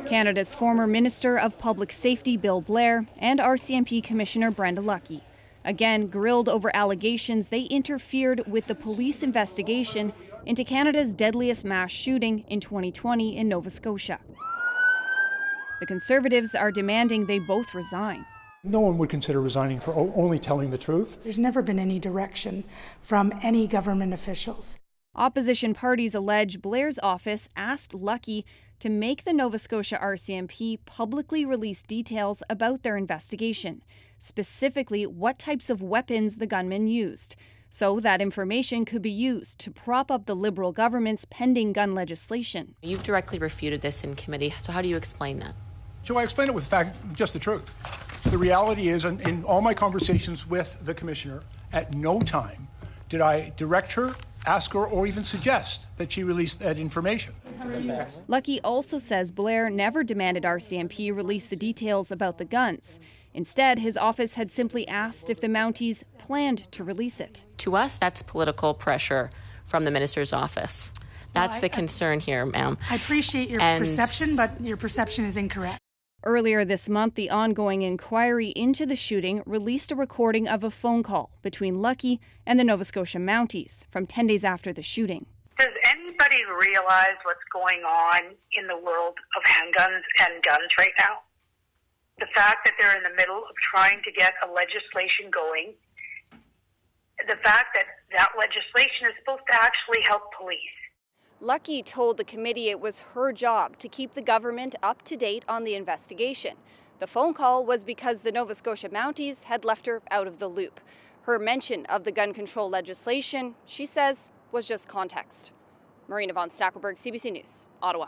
Canada's former Minister of Public Safety Bill Blair and RCMP Commissioner Brenda Lucki, again grilled over allegations they interfered with the police investigation into Canada's deadliest mass shooting in 2020 in Nova Scotia. The Conservatives are demanding they both resign. No one would consider resigning for only telling the truth. There's never been any direction from any government officials. Opposition parties allege Blair's office asked Lucki to make the Nova Scotia RCMP publicly release details about their investigation, specifically what types of weapons the gunman used, so that information could be used to prop up the Liberal government's pending gun legislation. You've directly refuted this in committee, so how do you explain that? So I explain it with just the truth. The reality is, in all my conversations with the Commissioner, at no time did I direct her, ask her, or even suggest that she release that information. Lucki also says Blair never demanded RCMP release the details about the guns. Instead, his office had simply asked if the Mounties planned to release it. To us, that's political pressure from the minister's office. That's the concern here, ma'am. I appreciate your perception, but your perception is incorrect. Earlier this month, the ongoing inquiry into the shooting released a recording of a phone call between Lucki and the Nova Scotia Mounties from 10 days after the shooting. Does anybody realize what's going on in the world of handguns and guns right now? The fact that they're in the middle of trying to get a legislation going, the fact that that legislation is supposed to actually help police. Lucki told the committee it was her job to keep the government up to date on the investigation. The phone call was because the Nova Scotia Mounties had left her out of the loop. Her mention of the gun control legislation, she says, was just context. Marina von Stackelberg, CBC News, Ottawa.